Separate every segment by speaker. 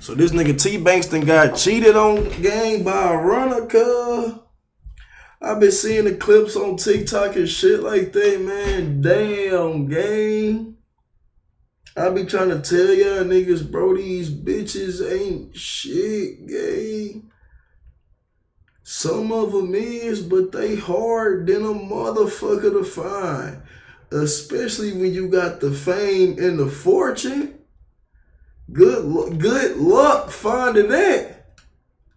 Speaker 1: So this nigga Tbvnks done got cheated on gang by a runner, cuz. I've been seeing the clips on TikTok and shit like that, man. Damn, gang. I be trying to tell y'all niggas, bro, these bitches ain't shit, gang. Some of them is, but they hard than a motherfucker to find. Especially when you got the fame and the fortune. Good luck finding that.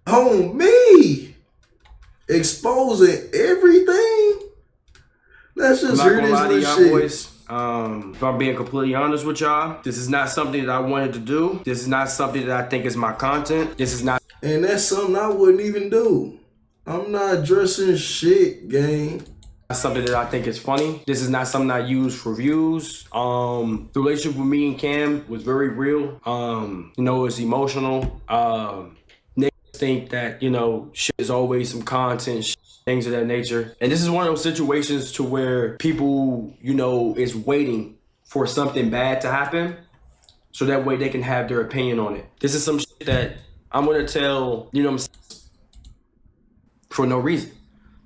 Speaker 1: On me. Exposing everything. Let's just hear this shit.
Speaker 2: Boys. If I'm being completely honest with y'all, this is not something that I wanted to do. This is not something that I think is my content. This is not.
Speaker 1: And that's something I wouldn't even do. I'm not addressing shit, gang.
Speaker 2: Something that I think is funny. This is not something I use for views. The relationship with me and Cam was very real. You know, it's emotional. Niggas think that, you know, shit is always some content, things of that nature. And this is one of those situations to where people, you know, is waiting for something bad to happen so that way they can have their opinion on it. This is some shit that I'm gonna tell, you know what I'm saying, for no reason.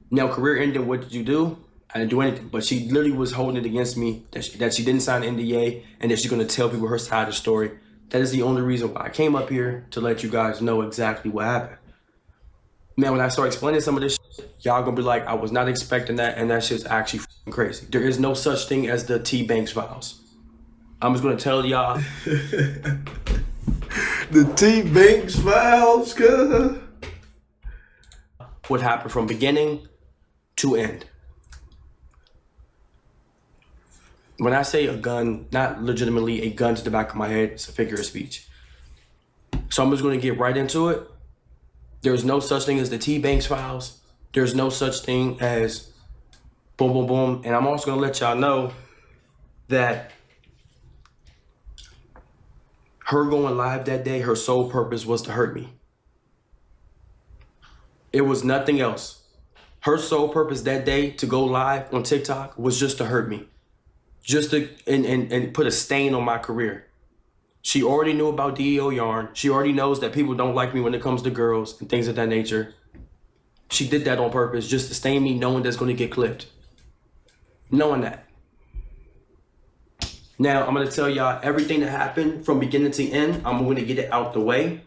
Speaker 2: Now, career ended, what did you do? I didn't do anything, but she literally was holding it against me that she didn't sign an NDA and that she's gonna tell people her side of the story. That is the only reason why I came up here, to let you guys know exactly what happened. Man, when I start explaining some of this shit, y'all gonna be like, I was not expecting that, and that shit's actually fucking crazy. There is no such thing as the Tbvnks files. I'm just gonna tell y'all.
Speaker 1: The Tbvnks files, cuz.
Speaker 2: What happened from beginning to end. When I say a gun, not legitimately a gun to the back of my head, it's a figure of speech. So I'm just gonna get right into it. There's no such thing as the Tbvnks files. There's no such thing as boom, boom, boom. And I'm also gonna let y'all know that her going live that day, her sole purpose was to hurt me. It was nothing else. Her sole purpose that day to go live on TikTok was just to hurt me. Just to and put a stain on my career. She already knew about DEO yarn. She already knows that people don't like me when it comes to girls and things of that nature. She did that on purpose just to stain me, knowing that's going to get clipped. Knowing that. Now, I'm going to tell y'all everything that happened from beginning to end. I'm going to get it out the way.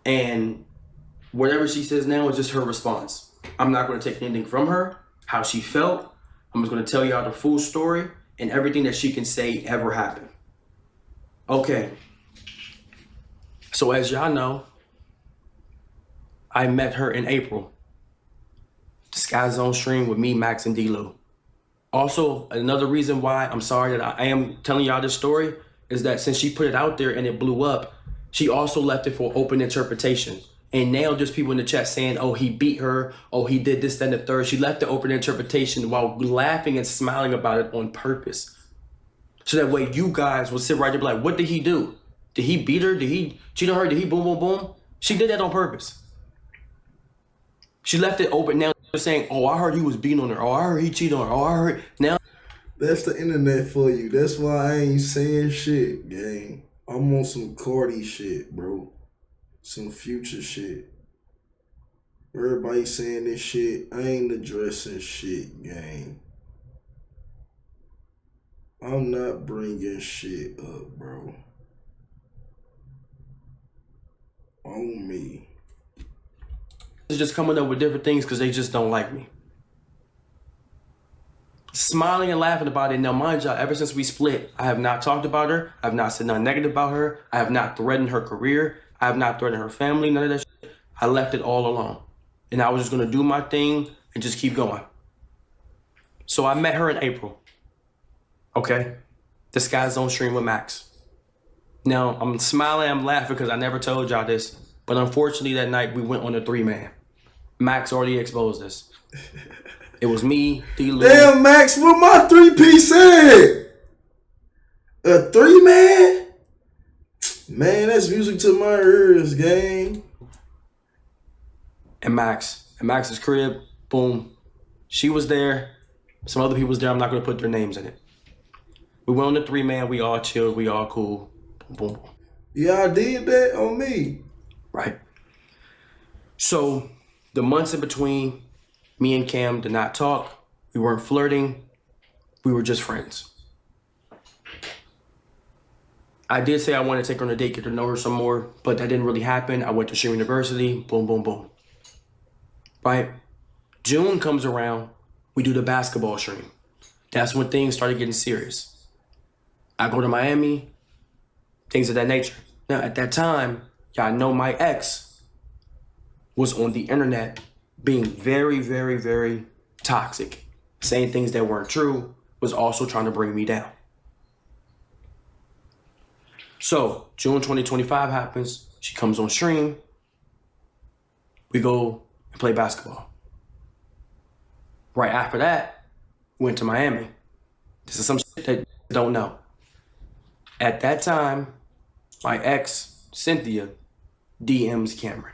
Speaker 2: And whatever she says now is just her response. I'm not going to take anything from her, how she felt. I'm just going to tell y'all the full story and everything that she can say ever happened. Okay. So as y'all know, I met her in April. The Sky Zone stream with me, Max, and D-Lo. Also, another reason why I'm sorry that I am telling y'all this story is that since she put it out there and it blew up, she also left it for open interpretation. And now there's people in the chat saying, oh, he beat her. Oh, he did this, that, and the third. She left the open interpretation while laughing and smiling about it on purpose. So that way you guys will sit right there and be like, what did he do? Did he beat her? Did he cheat on her? Did he boom, boom, boom? She did that on purpose. She left it open. Now they're saying, oh, I heard he was beating on her. Oh, I heard he cheated on her. Oh, I heard. Now.
Speaker 1: That's the internet for you. That's why I ain't saying shit, gang. I'm on some Cardi shit, bro. Some Future shit. Everybody saying this shit. I ain't addressing shit, gang. I'm not bringing shit up, bro. On me.
Speaker 2: It's just coming up with different things because they just don't like me. Smiling and laughing about it. Now, mind y'all, ever since we split, I have not talked about her. I have not said nothing negative about her. I have not threatened her career. I have not threatened her family, none of that shit. I left it all alone. And I was just gonna do my thing and just keep going. So I met her in April. Okay? The Sky Zone stream with Max. Now, I'm smiling, I'm laughing because I never told y'all this, but unfortunately that night we went on a 3-man. Max already exposed us. It was me, D-Lo.
Speaker 1: Damn, Max, what my 3-piece said? A 3-man? Man, that's music to my ears, gang.
Speaker 2: And Max. At Max's crib, boom. She was there. Some other people was there. I'm not going to put their names in it. We went on the 3-man. We all chilled. We all cool. Boom, boom, boom.
Speaker 1: Y'all did that on me.
Speaker 2: Right? So the months in between, me and Cam did not talk. We weren't flirting. We were just friends. I did say I wanted to take her on a date, get to know her some more, but that didn't really happen. I went to Shear University, boom, boom, boom. Right? June comes around, we do the basketball stream. That's when things started getting serious. I go to Miami, things of that nature. Now, at that time, y'all know my ex was on the internet being very, very, very toxic, saying things that weren't true, was also trying to bring me down. So June 2025 happens, she comes on stream, we go and play basketball. Right after that, we went to Miami. This is some shit that you don't know. At that time, my ex, Cynthia, DMs Cameron.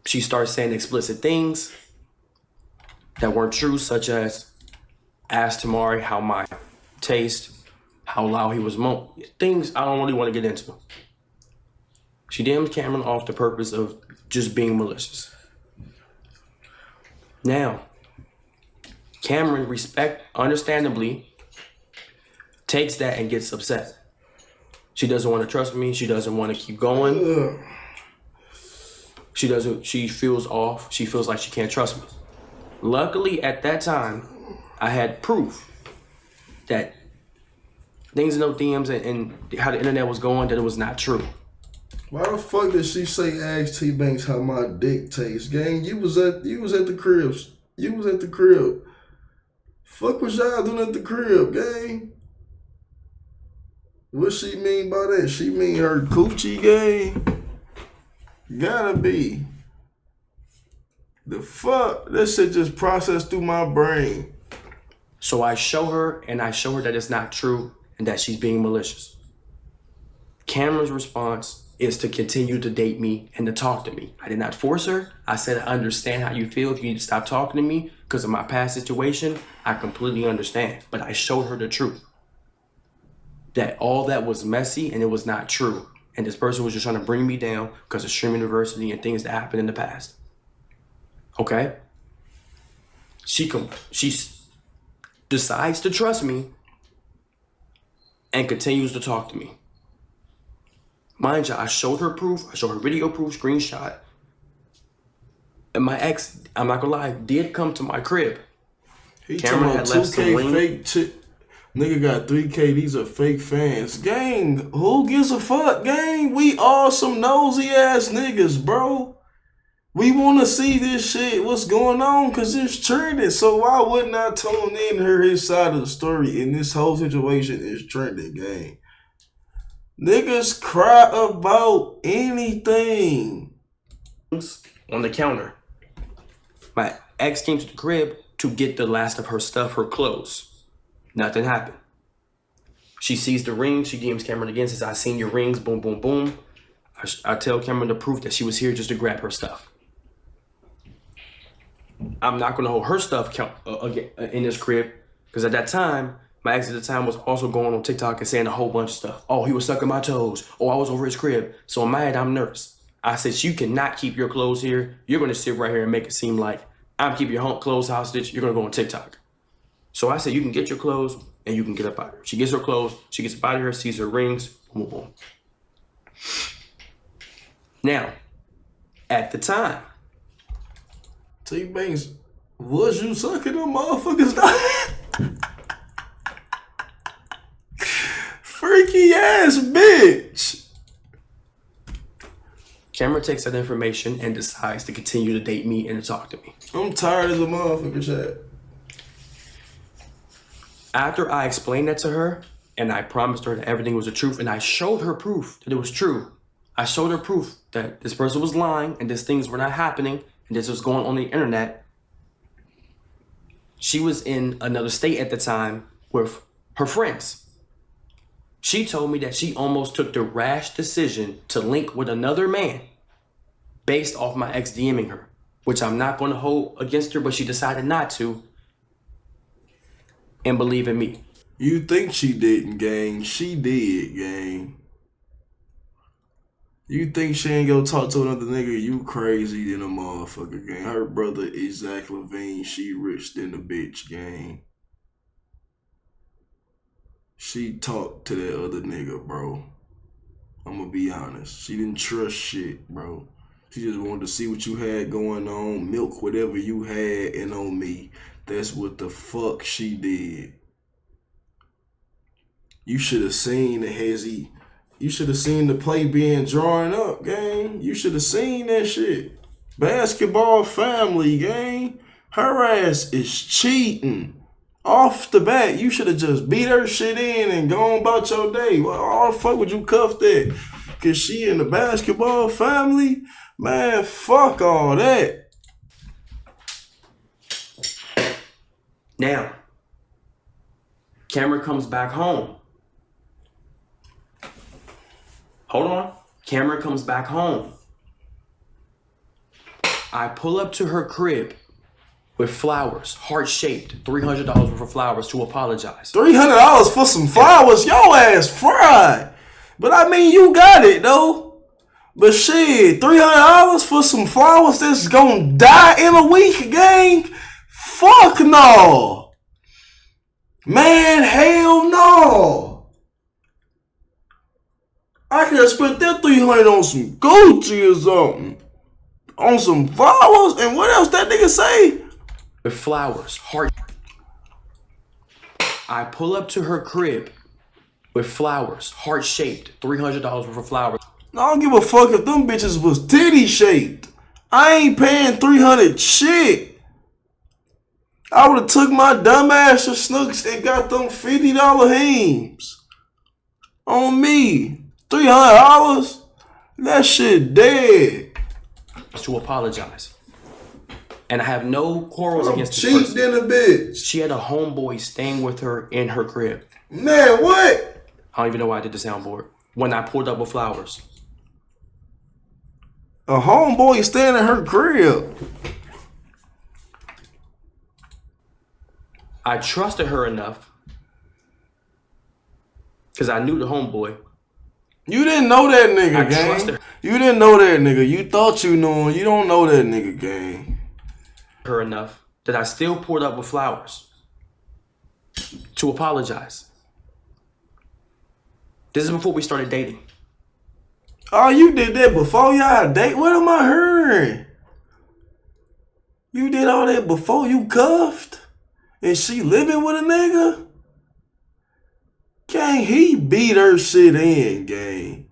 Speaker 2: She starts saying explicit things that weren't true, such as asked Tamari how my taste, how loud he was things I don't really want to get into. She DMs Cameron off the purpose of just being malicious. Now, Cameron, understandably, takes that and gets upset. She doesn't want to trust me. She doesn't want to keep going. She feels off. She feels like she can't trust me. Luckily, at that time, I had proof that things in those DMs and how the internet was going, that it was not true.
Speaker 1: Why the fuck did she say ask Tbvnks how my dick tastes? Gang, you was at the crib. You was at the crib. Fuck what y'all doing at the crib, gang? What she mean by that? She mean her coochie, gang? Gotta be. The fuck? That shit just processed through my brain.
Speaker 2: So I show her that it's not true and that she's being malicious. Cameron's response is to continue to date me and to talk to me. I did not force her. I said, I understand how you feel. If you need to stop talking to me because of my past situation, I completely understand. But I showed her the truth. That all that was messy and it was not true. And this person was just trying to bring me down because of Shear University and things that happened in the past. Okay? She decides to trust me and continues to talk to me. Mind you, I showed her proof. I showed her video proof, screenshot. And my ex, I'm not gonna lie, did come to my crib.
Speaker 1: He Cameron had left 2K fake shit. Nigga got 3K, these are fake fans. Gang, who gives a fuck, gang? We all some nosy ass niggas, bro. We want to see this shit, what's going on, because it's trending. So why wouldn't I tune in to hear his side of the story? And this whole situation is trending, gang. Niggas cry about anything.
Speaker 2: On the counter. My ex came to the crib to get the last of her stuff, her clothes. Nothing happened. She sees the ring. She DMs Cameron again, says, I seen your rings, boom, boom, boom. I tell Cameron the proof that she was here just to grab her stuff. I'm not going to hold her stuff in this crib because at that time, my ex at the time was also going on TikTok and saying a whole bunch of stuff. Oh, he was sucking my toes. Oh, I was over his crib. So in my head, I'm nervous. I said, you cannot keep your clothes here. You're going to sit right here and make it seem like I'm keeping your clothes hostage. You're going to go on TikTok. So I said, you can get your clothes and you can get up out of here. She gets her clothes. She gets up out of here, sees her rings. Boom, boom. Now, at the time,
Speaker 1: Tbvnks, was you sucking them motherfuckers? Freaky ass bitch.
Speaker 2: Cameron takes that information and decides to continue to date me and to talk to me.
Speaker 1: I'm tired as a motherfucker, shit.
Speaker 2: After I explained that to her and I promised her that everything was the truth and I showed her proof that it was true. I showed her proof that this person was lying and these things were not happening and this was going on the internet. She was in another state at the time with her friends. She told me that she almost took the rash decision to link with another man based off my ex DMing her, which I'm not going to hold against her, but she decided not to and believe in me.
Speaker 1: You think she didn't, gang. She did, gang. You think she ain't gonna talk to another nigga? You crazy than a motherfucker, gang. Her brother is Zach Levine. She rich than a bitch, gang. She talked to that other nigga, bro. I'm gonna be honest. She didn't trust shit, bro. She just wanted to see what you had going on, milk whatever you had, and on me. That's what the fuck she did. You should have seen the hezzy. You should have seen the play being drawn up, gang. You should have seen that shit. Basketball family, gang. Her ass is cheating. Off the bat, you should have just beat her shit in and gone about your day. Well, all the fuck would you cuff that? Cause she in the basketball family? Man, fuck all that.
Speaker 2: Now, Cameron comes back home. Hold on. Cameron comes back home. I pull up to her crib with flowers, heart-shaped, $300 worth of flowers to apologize.
Speaker 1: $300 for some flowers? Your ass fried. But I mean, you got it, though. But shit, $300 for some flowers that's gonna die in a week, gang? Fuck no. Man, hell no. I could have spent that $300 on some Gucci or something. On some flowers? And what else that nigga say?
Speaker 2: With flowers, heart. I pull up to her crib with flowers, heart-shaped, $300 worth of flowers.
Speaker 1: I don't give a fuck if them bitches was titty shaped. I ain't paying $300 shit. I would have took my dumb ass to Snooks and got them $50 Heems. On me. $300? That shit dead.
Speaker 2: To apologize. And I have no quarrels against this
Speaker 1: cheap
Speaker 2: person.
Speaker 1: than a bitch.
Speaker 2: She had a homeboy staying with her in her crib.
Speaker 1: Man, what?
Speaker 2: I don't even know why I did the soundboard. When I pulled up with flowers.
Speaker 1: A homeboy staying in her crib.
Speaker 2: I trusted her enough because I knew the homeboy.
Speaker 1: You didn't know that nigga,
Speaker 2: I
Speaker 1: gang.
Speaker 2: trusted
Speaker 1: You didn't know that nigga. You thought you knew him. You don't know that nigga, gang.
Speaker 2: Her enough that I still poured up with flowers to apologize. This is before we started dating.
Speaker 1: Oh, you did that before y'all date? What am I hearing? You did all that before you cuffed? And she living with a nigga? Gang, he beat her shit in, gang.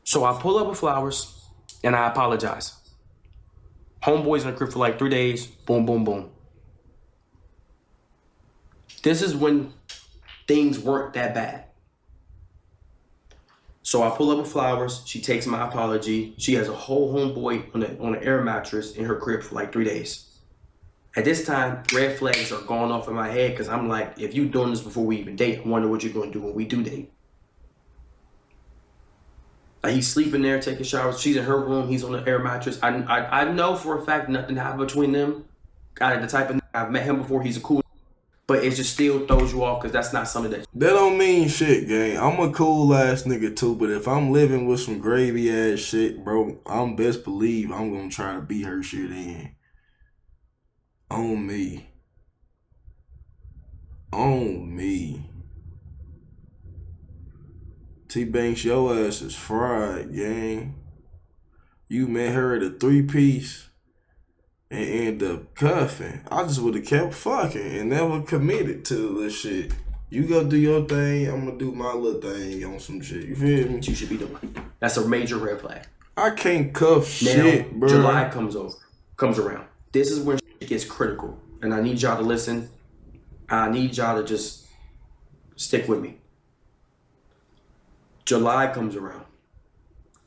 Speaker 2: So I pull up with flowers and I apologize. Homeboy's in the crib for like 3 days. Boom, boom, boom. This is when things weren't that bad. So I pull up with flowers. She takes my apology. She has a whole homeboy on an air mattress in her crib for like 3 days. At this time, red flags are going off in my head because I'm like, if you doing this before we even date, I wonder what you're going to do when we do date. Like he's sleeping there, taking showers. She's in her room. He's on the air mattress. I know for a fact nothing happened between them. Got the type of I've met him before. He's a cool, but it just still throws you off because that's not something that.
Speaker 1: That don't mean shit, gang. I'm a cool ass nigga too, but if I'm living with some gravy ass shit, bro, I'm best believe I'm gonna try to beat her shit in. On me. On me. Tbvnks, your ass is fried, gang. You met her at a 3-piece and end up cuffing. I just would have kept fucking and never committed to this shit. You go do your thing, I'm gonna do my little thing on some shit. You feel me?
Speaker 2: You should be doing. That's a major red flag.
Speaker 1: I can't cuff shit,
Speaker 2: now,
Speaker 1: bro.
Speaker 2: July comes around. This is when shit gets critical, and I need y'all to listen. I need y'all to just stick with me. July comes around.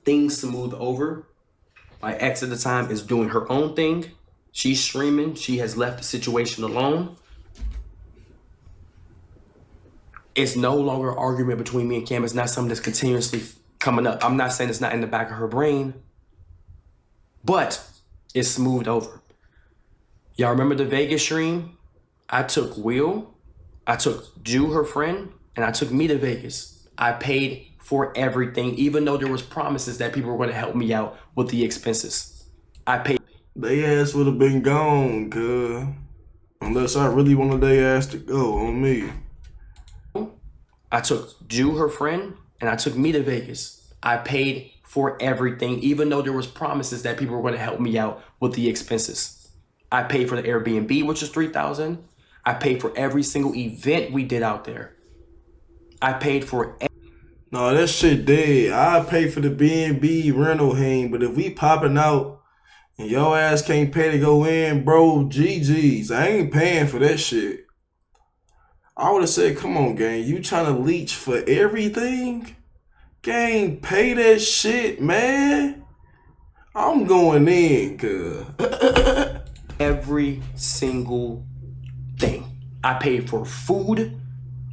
Speaker 2: Things smooth over. My ex at the time is doing her own thing. She's streaming. She has left the situation alone. It's no longer an argument between me and Cam. It's not something that's continuously coming up. I'm not saying it's not in the back of her brain, but it's smoothed over. Y'all remember the Vegas stream? I took Will, I took Jew, her friend, and I took me to Vegas. I paid for everything, even though there was promises that people were going to help me out with the expenses. I paid.
Speaker 1: They ass would have been gone, cuz. Unless I really wanted their ass to go on me.
Speaker 2: I took Jew, her friend, and I took me to Vegas. I paid for everything, even though there was promises that people were going to help me out with the expenses. I paid for the Airbnb, which is $3,000. I paid for every single event we did out there. I paid for.
Speaker 1: No, that shit dead. I pay for the B&B rental hang, but if we popping out and your ass can't pay to go in, bro, GG's. I ain't paying for that shit. I would have said, come on, gang. You trying to leech for everything? Gang, pay that shit, man. I'm going in, cuz.
Speaker 2: Every single thing. I paid for food.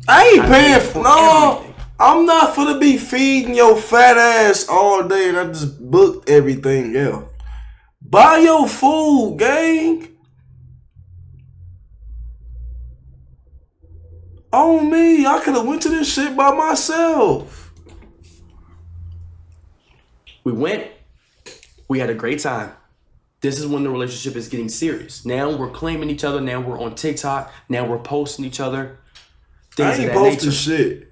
Speaker 1: I ain't paying for no. Everything. I'm not finna be feeding your fat ass all day and I just booked everything else. Buy your food, gang. On me, I could have went to this shit by myself.
Speaker 2: We went. We had a great time. This is when the relationship is getting serious. Now we're claiming each other. Now we're on TikTok. Now we're posting each other.
Speaker 1: I ain't posting shit.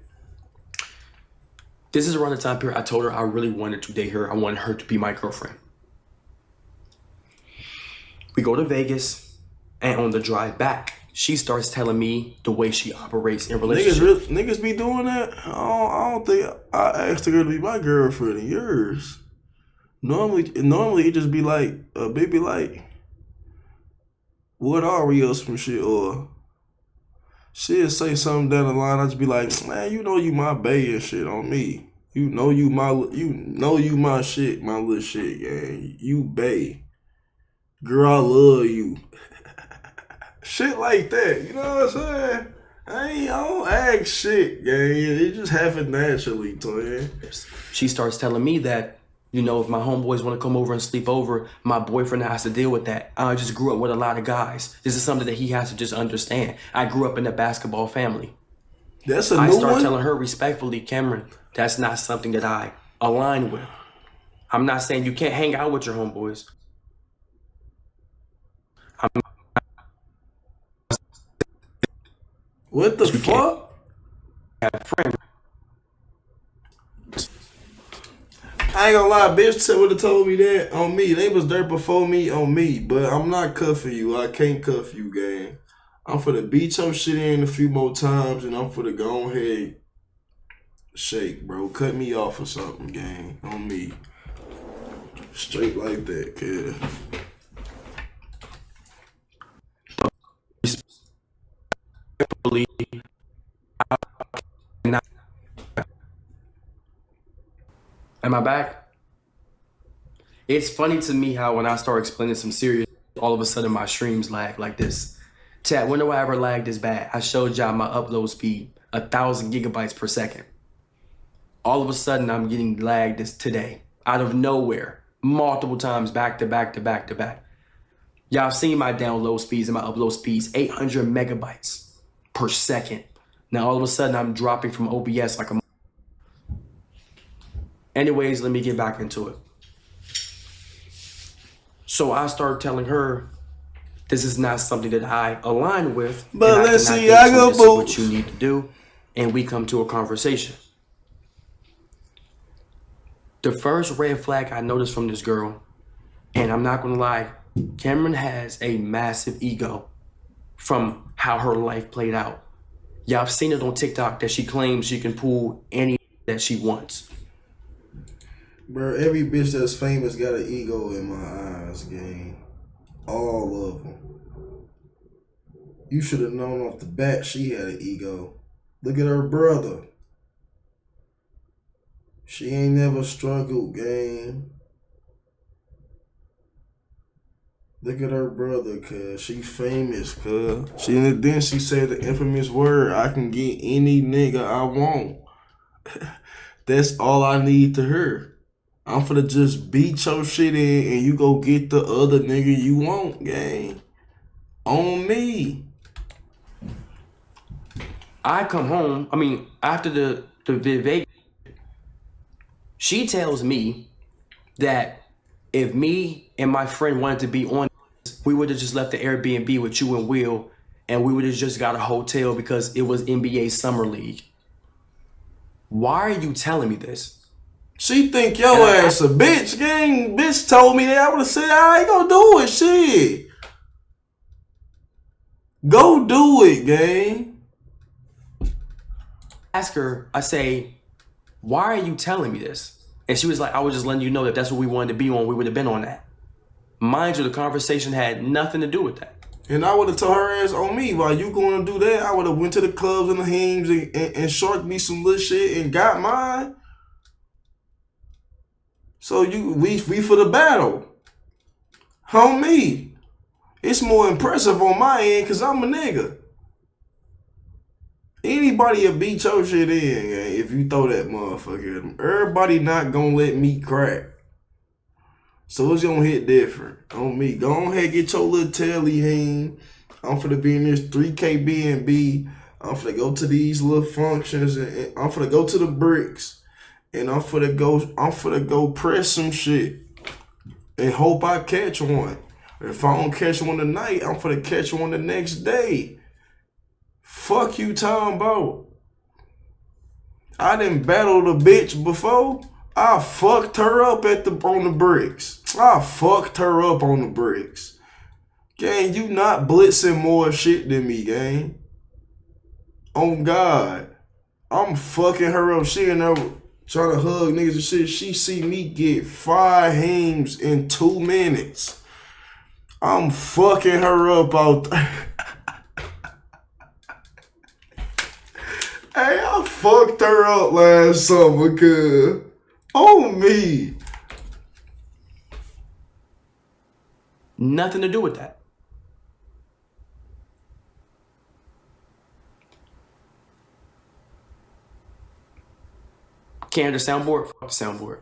Speaker 2: This is around the time period I told her I really wanted to date her. I wanted her to be my girlfriend. We go to Vegas, and on the drive back, she starts telling me the way she operates in relationships.
Speaker 1: Niggas be doing that? I don't think I asked her to be my girlfriend in years. Normally it just be like, a baby like, what are we or some shit, or she'll say something down the line, I just be like, man, you know you my bae and shit on me. You know you my shit, my little shit, gang. You bae. Girl, I love you. Shit like that, you know what I'm saying? I don't ask shit, gang. It just happens naturally, twin.
Speaker 2: She starts telling me that, you know, if my homeboys want to come over and sleep over, my boyfriend has to deal with that. I just grew up with a lot of guys. This is something that he has to just understand. I grew up in a basketball family.
Speaker 1: That's a new one?
Speaker 2: I start telling her respectfully, Cameron, that's not something that I align with. I'm not saying you can't hang out with your homeboys.
Speaker 1: What the fuck?
Speaker 2: Have friends.
Speaker 1: I ain't gonna lie, bitch would have told me that on me. They was there before me on me, but I'm not cuffing you. I can't cuff you, gang. I'm for the beat your shit in a few more times, and I'm for the go ahead shake, bro. Cut me off or something, gang. On me. Straight like that, kid.
Speaker 2: Am I back? It's funny to me how when I start explaining some serious, all of a sudden my streams lag like this. Chat, when do I ever lag this bad? I showed y'all my upload speed, 1,000 gigabytes per second. All of a sudden I'm getting lagged this today, out of nowhere, multiple times back to back to back to back. Y'all seen my download speeds and my upload speeds, 800 megabytes per second. Now all of a sudden I'm dropping from OBS like a... Anyways, let me get back into it. So I started telling her, this is not something that I align with.
Speaker 1: But let's see, I go
Speaker 2: this is what you need to do. And we come to a conversation. The first red flag I noticed from this girl, and I'm not gonna lie, Cameron has a massive ego from how her life played out. Y'all have seen it on TikTok that she claims she can pull any that she wants.
Speaker 1: Bro, every bitch that's famous got an ego in my eyes, gang. All of them. You should have known off the bat she had an ego. Look at her brother. She ain't never struggled, gang. Look at her brother, cuz. She famous, cuz. Then she said the infamous word, I can get any nigga I want. That's all I need to hear. I'm finna just beat your shit in and you go get the other nigga you want, gang. On me.
Speaker 2: I come home, I mean, after the Vegas, she tells me that if me and my friend wanted to be on this, we would have just left the Airbnb with you and Will, and we would have just got a hotel because it was NBA Summer League. Why are you telling me this?
Speaker 1: She think your ass a bitch, gang. Bitch told me that. I would have said, I ain't gonna do it, shit. Go do it, gang.
Speaker 2: Ask her, I say, why are you telling me this? And she was like, I was just letting you know that that's what we wanted to be on. We would have been on that. Mind you, the conversation had nothing to do with that.
Speaker 1: And I would have told her ass on me, while you going to do that, I would have went to the clubs and the heams and sharked me some little shit and got mine. So we for the battle. Homie. It's more impressive on my end because I'm a nigga. Anybody will beat your shit in, gang, if you throw that motherfucker. Everybody not gonna let me crack. So it's gonna hit different on me. Go ahead, get your little telly hang. I'm finna be in this 3K B&B. I'm finna go to these little functions and I'm finna go to the bricks. And I'm finna go press some shit. And hope I catch one. If I don't catch one tonight, I'm finna catch one the next day. Fuck you talking about. I done battled a bitch before. I fucked her up on the bricks. I fucked her up on the bricks. Gang, you not blitzing more shit than me, gang. On God. I'm fucking her up. She in there trying to hug niggas and shit. She see me get 5 hames in 2 minutes. I'm fucking her up out there. Hey, I fucked her up last summer, cuz. On me.
Speaker 2: Nothing to do with that. Can't hear the soundboard? Fuck the soundboard.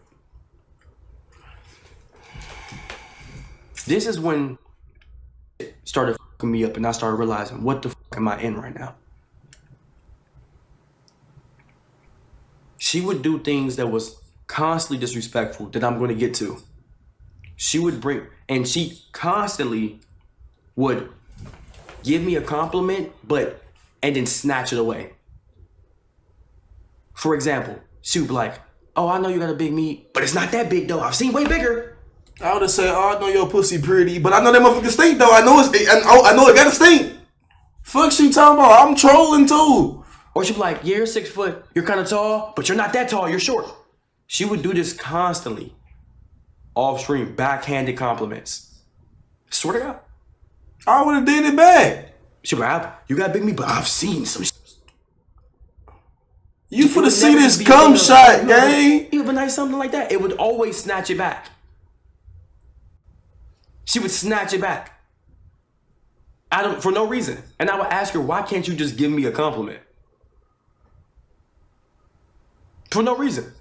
Speaker 2: This is when it started fucking me up and I started realizing, what the fuck am I in right now? She would do things that was constantly disrespectful that I'm going to get to. She would and she constantly would give me a compliment, and then snatch it away. For example, she would be like, oh, I know you got a big meat, but it's not that big though. I've seen way bigger.
Speaker 1: I would have said, oh, I know your pussy pretty, but I know that motherfucker stink though. I know it got to stink. Fuck she talking about? I'm trolling too.
Speaker 2: Or she'd be like, yeah, you're 6 foot, you're kind of tall, but you're not that tall, you're short. She would do this constantly. Off stream, backhanded compliments. Swear to God.
Speaker 1: I would have did it back.
Speaker 2: She'd be like, you got big meat, but I've seen some shit.
Speaker 1: You finna see this cum shot, gang.
Speaker 2: Even nice something like that, it would always snatch it back. She would snatch it back. For no reason. And I would ask her, why can't you just give me a compliment? For no reason.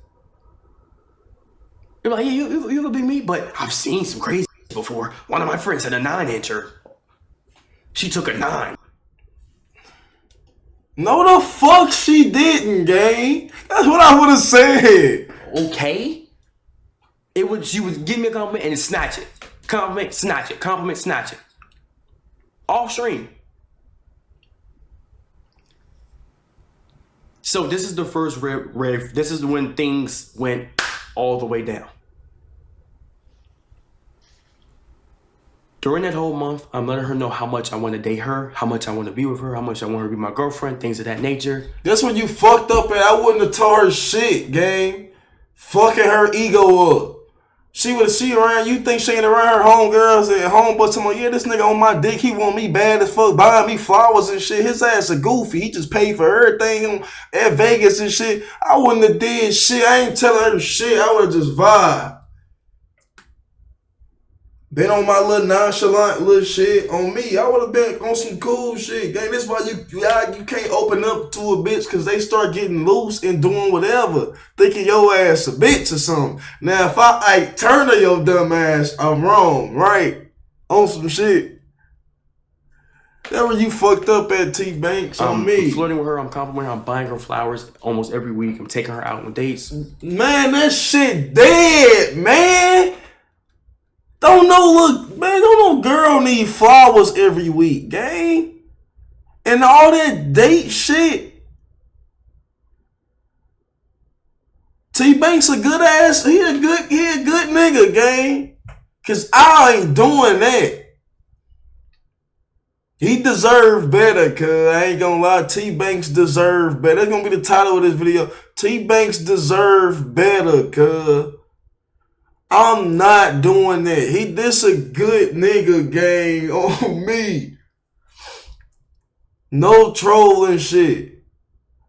Speaker 2: You're like, yeah, you have a big meat, but I've seen some crazy before. One of my friends had a 9-incher. She took a 9.
Speaker 1: No, the fuck she didn't, gang. That's what I would have said.
Speaker 2: Okay. She would give me a compliment and then snatch it. Compliment, snatch it. Compliment, snatch it. Off stream. So this is the first this is when things went all the way down. During that whole month, I'm letting her know how much I want to date her, how much I want to be with her, how much I want her to be my girlfriend, things of that nature.
Speaker 1: That's when you fucked up and I wouldn't have told her shit, gang. Fucking her ego up. She around, you think she ain't around her homegirls at home, but tomorrow, yeah, this nigga on my dick, he want me bad as fuck, buying me flowers and shit. His ass a goofy. He just paid for everything at Vegas and shit. I wouldn't have did shit. I ain't telling her shit. I would have just vibed. Been on my little nonchalant little shit on me. I would have been on some cool shit. Gang, that's why you can't open up to a bitch because they start getting loose and doing whatever. Thinking your ass a bitch or something. Now, if I turn to your dumb ass, I'm wrong, right? On some shit. That where you fucked up at Tbvnks on me.
Speaker 2: I'm flirting with her. I'm complimenting her. I'm buying her flowers almost every week. I'm taking her out on dates.
Speaker 1: Man, that shit dead, man. Don't no girl need flowers every week, gang. And all that date shit. Tbvnks a good ass. He a good nigga, gang. Cause I ain't doing that. He deserved better, cuz I ain't gonna lie. Tbvnks deserve better. That's gonna be the title of this video. Tbvnks deserve better, cuz. I'm not doing that. This a good nigga, gang, on me. No trolling shit.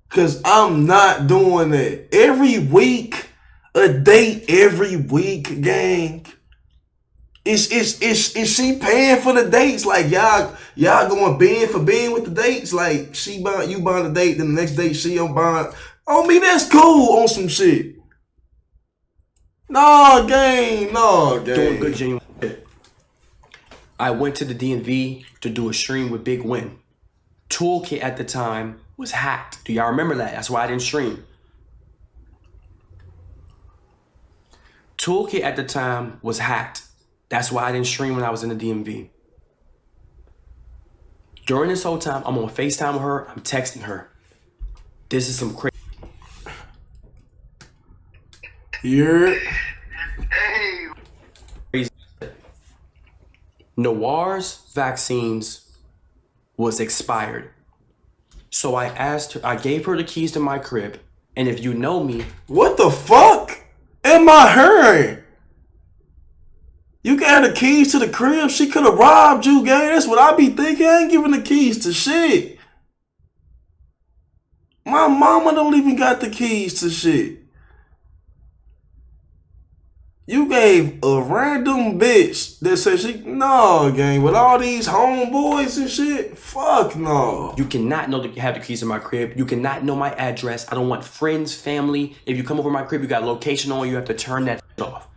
Speaker 1: Cause I'm not doing that. Every week, a date every week, gang. Is she paying for the dates? Like y'all going bend for bend with the dates? Like you buying the date, then the next date she on buying. On me, that's cool on some shit. Nah, gang.
Speaker 2: Doing good, genuine shit. I went to the DMV to do a stream with Big Win. Toolkit at the time was hacked. Do y'all remember that? That's why I didn't stream. Toolkit at the time was hacked. That's why I didn't stream when I was in the DMV. During this whole time, I'm on FaceTime with her. I'm texting her. This is some crazy.
Speaker 1: You're...
Speaker 2: Crazy. Noir's vaccines was expired. So I asked her, I gave her the keys to my crib. And if you know me...
Speaker 1: What the fuck am I hearing? You got the keys to the crib. She could have robbed you, gang. That's what I be thinking. I ain't giving the keys to shit. My mama don't even got the keys to shit. You gave a random bitch that said no, gang, with all these homeboys and shit. Fuck no.
Speaker 2: You cannot know that you have the keys to my crib. You cannot know my address. I don't want friends, family. If you come over my crib, you got location on, you have to turn that off.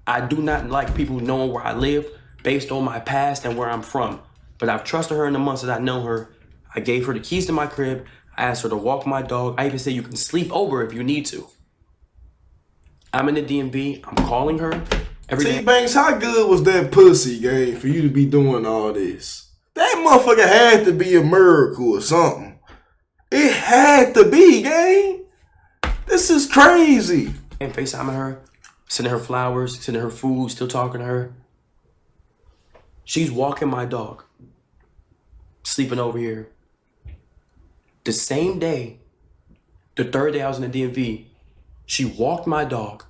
Speaker 2: I do not like people knowing where I live based on my past and where I'm from. But I've trusted her in the months that I know her. I gave her the keys to my crib. I asked her to walk my dog. I even said you can sleep over if you need to. I'm in the DMV. I'm calling her every day.
Speaker 1: Tbvnks, how good was that pussy, gang, for you to be doing all this? That motherfucker had to be a miracle or something. It had to be, gang. This is crazy.
Speaker 2: And FaceTiming her. Sending her flowers, sending her food, still talking to her. She's walking my dog. Sleeping over here. The same day, the third day I was in the DMV, she walked my dog,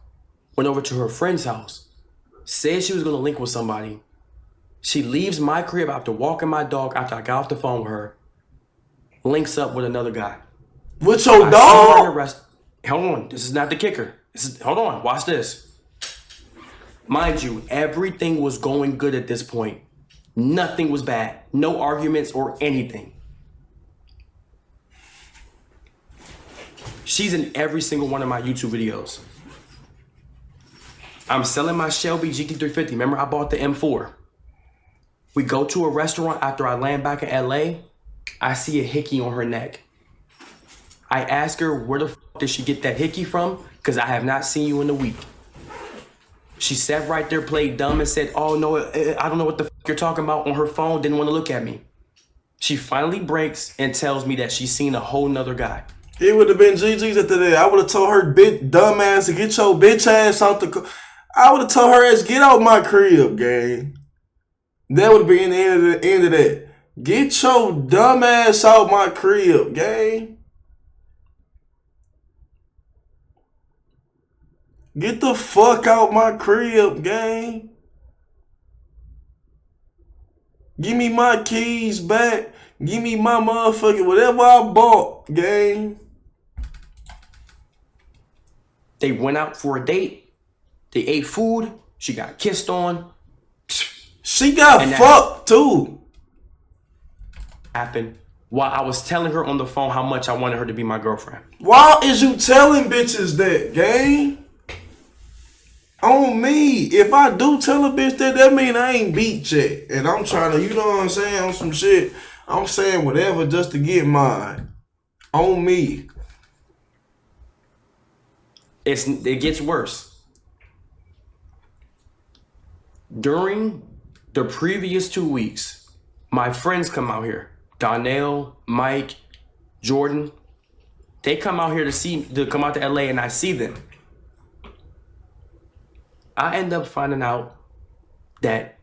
Speaker 2: went over to her friend's house, said she was gonna link with somebody. She leaves my crib after walking my dog after I got off the phone with her, links up with another guy.
Speaker 1: With your dog?
Speaker 2: Hold on, this is not the kicker. Hold on, watch this. Mind you, everything was going good at this point. Nothing was bad. No arguments or anything. She's in every single one of my YouTube videos. I'm selling my Shelby GT350. Remember, I bought the M4. We go to a restaurant after I land back in LA. I see a hickey on her neck. I ask her, where the fuck did she get that hickey from? Because I have not seen you in a week. She sat right there, played dumb, and said, oh, no, I don't know what the fuck you're talking about on her phone, didn't want to look at me. She finally breaks and tells me that she's seen a whole nother guy.
Speaker 1: It would have been GG's at the day. I would have told her dumb ass to get your bitch ass out the... I would have told her ass, get out my crib, gang. That would have been the end of that. Get your dumb ass out my crib, gang. Get the fuck out my crib, gang. Give me my keys back. Give me my motherfucking whatever I bought, gang.
Speaker 2: They went out for a date. They ate food. She got kissed on.
Speaker 1: She got fucked too.
Speaker 2: Happened while I was telling her on the phone how much I wanted her to be my girlfriend.
Speaker 1: Why is you telling bitches that, gang? On me. If I do tell a bitch that, that mean I ain't beat yet. And I'm trying to, you know what I'm saying, on some shit. I'm saying whatever just to get mine. On me.
Speaker 2: It gets worse. During the previous 2 weeks, my friends come out here. Donnell, Mike, Jordan. They come out here to come out to LA, and I see them. I end up finding out that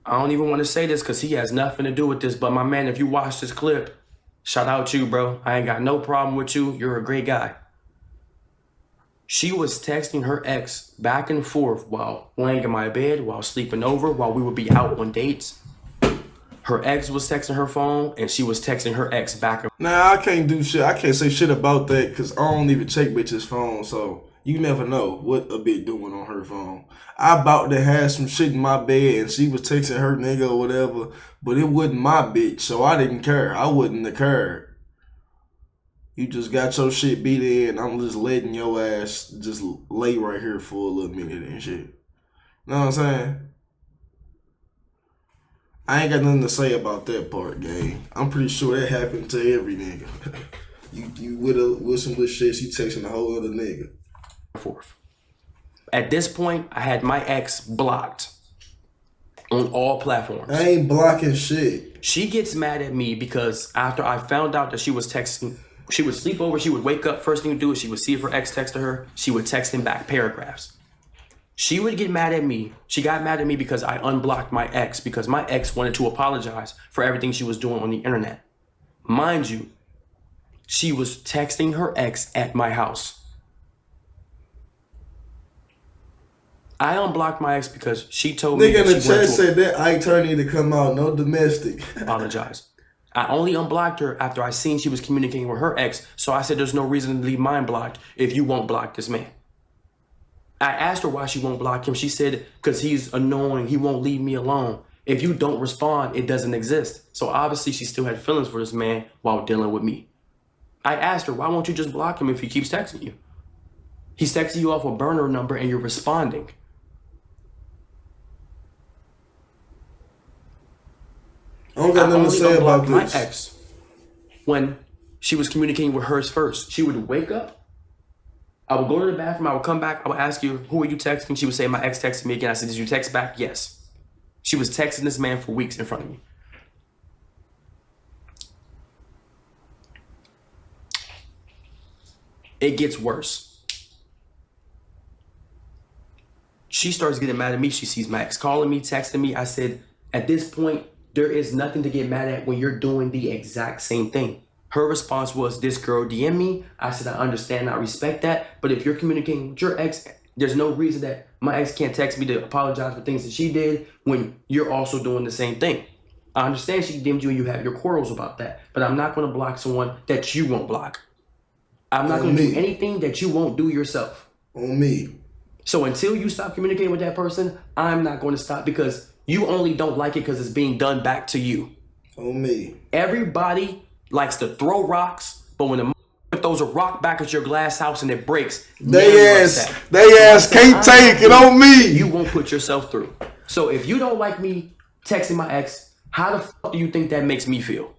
Speaker 2: I don't even want to say this because he has nothing to do with this, but my man, if you watch this clip, shout out to you, bro. I ain't got no problem with you. You're a great guy. She was texting her ex back and forth while laying in my bed, while sleeping over, while we would be out on dates. Her ex was texting her phone, and she was texting her ex back and forth.
Speaker 1: Nah, I can't do shit. I can't say shit about that because I don't even check bitches' phone, so you never know what a bitch doing on her phone. I about to have some shit in my bed and she was texting her nigga or whatever, but it wasn't my bitch, so I didn't care. I wouldn't have cared. You just got your shit beat in. I'm just letting your ass just lay right here for a little minute and shit. Know what I'm saying? I ain't got nothing to say about that part, gang. I'm pretty sure that happened to every nigga. you with some little shit, she texting a whole other nigga.
Speaker 2: Forth. At this point, I had my ex blocked on all platforms.
Speaker 1: I ain't blocking shit.
Speaker 2: She gets mad at me because after I found out that she was texting, she would sleep over, she would wake up, first thing to do is she would see if her ex texted her, she would text him back paragraphs. She would get mad at me. She got mad at me because I unblocked my ex because my ex wanted to apologize for everything she was doing on the internet. Mind you, she was texting her ex at my house. I unblocked my ex because she told me
Speaker 1: nigga in the chat said that Ike turn need to come out, no domestic.
Speaker 2: Apologize. I only unblocked her after I seen she was communicating with her ex, so I said there's no reason to leave mine blocked if you won't block this man. I asked her why she won't block him. She said, because he's annoying, he won't leave me alone. If you don't respond, it doesn't exist. So obviously she still had feelings for this man while dealing with me. I asked her, why won't you just block him if he keeps texting you? He's texting you off a burner number and you're responding.
Speaker 1: I don't got nothing to say about this.
Speaker 2: My ex, when she was communicating with hers first, she would wake up. I would go to the bathroom. I would come back. I would ask you, who are you texting? She would say, my ex texted me again. I said, did you text back? Yes. She was texting this man for weeks in front of me. It gets worse. She starts getting mad at me. She sees my ex calling me, texting me. I said, at this point, there is nothing to get mad at when you're doing the exact same thing. Her response was, this girl DM me. I said, I understand, I respect that. But if you're communicating with your ex, there's no reason that my ex can't text me to apologize for things that she did when you're also doing the same thing. I understand she DM'd you and you have your quarrels about that, but I'm not going to block someone that you won't block. I'm not going to do anything that you won't do yourself.
Speaker 1: On me.
Speaker 2: So until you stop communicating with that person, I'm not going to stop because you only don't like it because it's being done back to you.
Speaker 1: On me.
Speaker 2: Everybody likes to throw rocks, but when the throws a rock back at your glass house and it breaks,
Speaker 1: they ass can't take it on me.
Speaker 2: You won't put yourself through. So if you don't like me texting my ex, how the fuck do you think that makes me feel?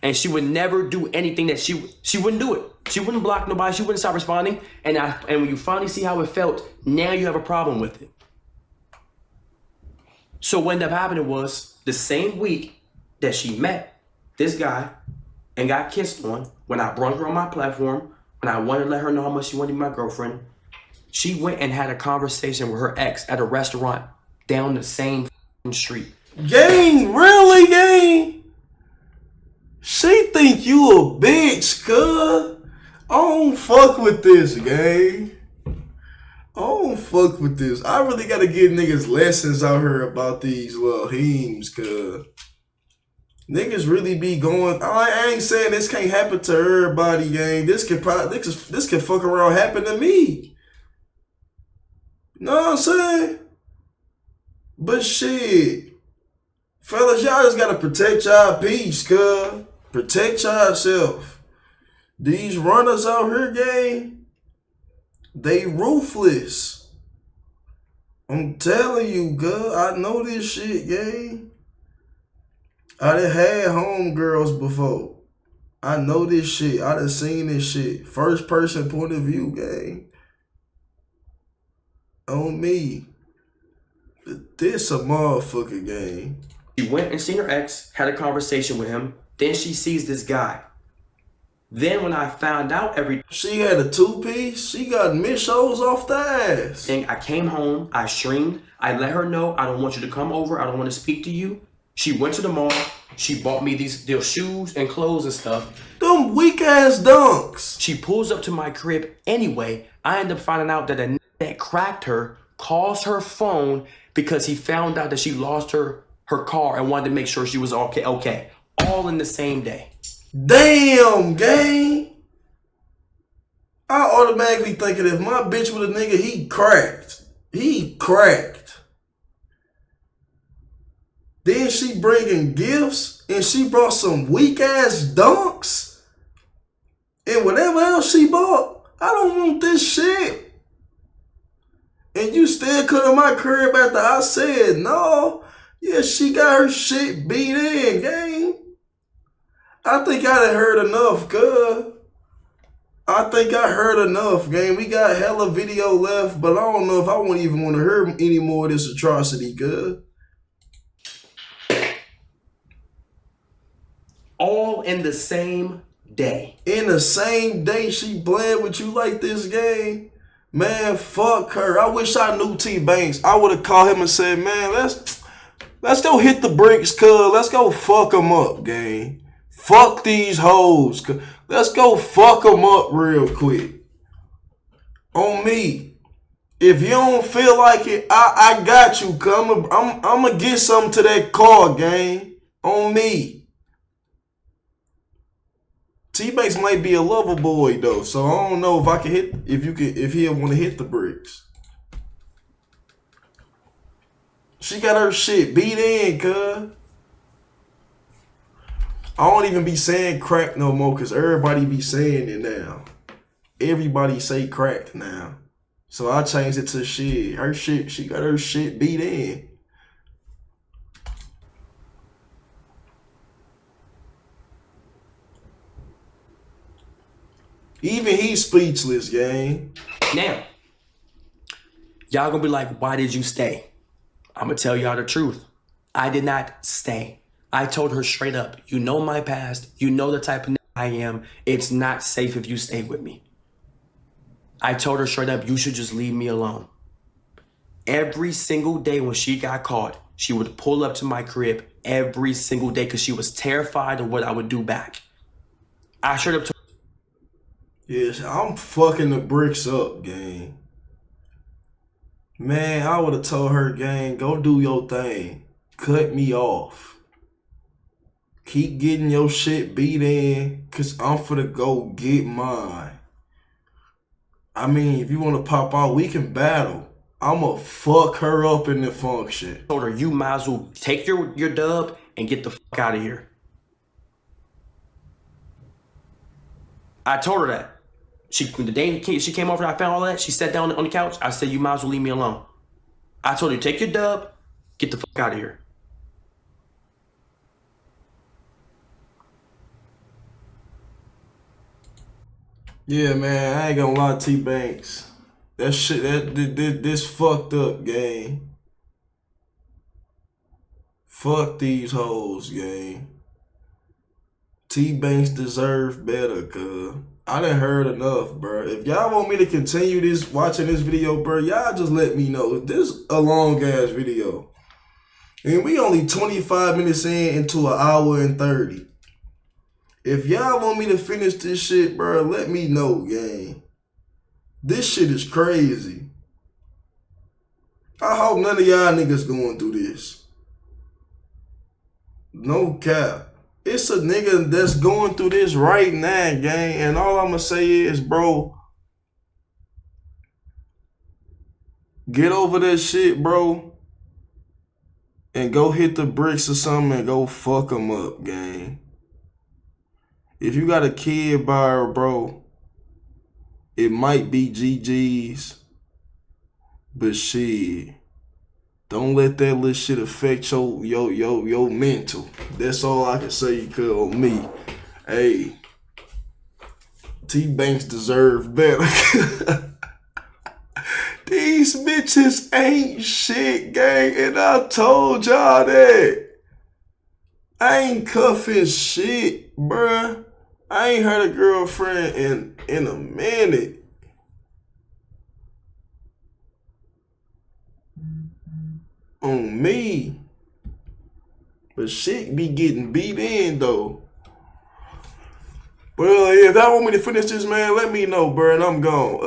Speaker 2: And she would never do anything that she wouldn't do it. She wouldn't block nobody. She wouldn't stop responding. And when you finally see how it felt, now you have a problem with it. So what ended up happening was the same week that she met this guy and got kissed on, when I brought her on my platform, when I wanted to let her know how much she wanted to be my girlfriend, she went and had a conversation with her ex at a restaurant down the same street.
Speaker 1: Gang, really, gang? She think you a bitch, cuz. I don't fuck with this, gang. I don't fuck with this. I really gotta give niggas lessons out here about these little heems, cuz. Niggas really be going. I ain't saying this can't happen to everybody, gang. This can fuck around happen to me. Know what I'm saying? But shit, fellas, y'all just gotta protect y'all peace, cuz. Protect yourself. These runners out here, gang, they ruthless. I'm telling you, cuz. I know this shit, gang. I done had homegirls before. I know this shit. I done seen this shit. First person point of view, gang. On me. This a motherfucker, gang.
Speaker 2: She went and seen her ex, had a conversation with him. Then she sees this guy. Then when I found out everything,
Speaker 1: she had a two-piece. She got Michos off the ass.
Speaker 2: I came home, I streamed, I let her know I don't want you to come over, I don't want to speak to you. She went to the mall, she bought me these shoes and clothes and stuff.
Speaker 1: Them weak-ass dunks.
Speaker 2: She pulls up to my crib anyway. I end up finding out that a nigga that cracked her calls her phone because he found out that she lost her car and wanted to make sure she was okay. All in the same day.
Speaker 1: Damn, gang. I automatically thinking if my bitch with a nigga, he cracked. He cracked. Then she bringing gifts and she brought some weak ass dunks. And whatever else she bought, I don't want this shit. And you still come to my crib after I said no. Yeah, she got her shit beat in, gang. I think I done heard enough, cuz. I think I heard enough, gang. We got hella video left, but I don't know if I won't even want to hear any more of this atrocity, cuz.
Speaker 2: All in the same day.
Speaker 1: In the same day she playing with you like this, gang. Man, fuck her. I wish I knew Tbvnks. I would have called him and said, man, let's go hit the bricks, cuz. Let's go fuck them up, gang. Fuck these hoes. Let's go fuck them up real quick. On me. If you don't feel like it, I got you. I'm going to get something to that car, gang. On me. Tbvnks might be a lover boy though, so I don't know if I can hit if he'll want to hit the bricks. She got her shit beat in, cuz. I don't even be saying crack no more because everybody be saying it now. Everybody say crack now. So I changed it to shit. Her shit, she got her shit beat in. Even he's speechless, gang.
Speaker 2: Now, y'all gonna be like, why did you stay? I'm gonna tell y'all the truth. I did not stay. I told her straight up, you know my past, you know the type of nigga I am. It's not safe if you stay with me. I told her straight up, you should just leave me alone. Every single day when she got caught, she would pull up to my crib every single day because she was terrified of what I would do back. I straight up told her,
Speaker 1: yes, I'm fucking the bricks up, gang. Man, I would have told her, gang, go do your thing. Cut me off. Keep getting your shit beat in, cause I'm finna go get mine. I mean, if you wanna pop out, we can battle. I'ma fuck her up in the function.
Speaker 2: told her, you might as well take your dub and get the fuck out of here. I told her that. The day she came over and I found all that, she sat down on the couch. I said, you might as well leave me alone. I told her, take your dub, get the fuck out of here.
Speaker 1: Yeah, man, I ain't gonna lie, Tbvnks. That shit, this fucked up, gang. Fuck these hoes, gang. Tbvnks deserve better, cuz. I done heard enough, bro. If y'all want me to continue watching this video, bro, y'all just let me know. This a long ass video. And we only 25 minutes into an hour and 30. If y'all want me to finish this shit, bro, let me know, gang. This shit is crazy. I hope none of y'all niggas going through this. No cap. It's a nigga that's going through this right now, gang. And all I'm gonna say is, bro, get over that shit, bro. And go hit the bricks or something and go fuck them up, gang. If you got a kid by her, bro, it might be GG's. But shit, Don't let that little shit affect your mental. That's all I can say, cuz, on me. Hey, Tbvnks deserve better. These bitches ain't shit, gang, and I told y'all that. I ain't cuffing shit, bruh. I ain't had a girlfriend in a minute. On me. But shit be getting beat in, though. But if y'all want me to finish this, man, let me know, bruh, and I'm gone.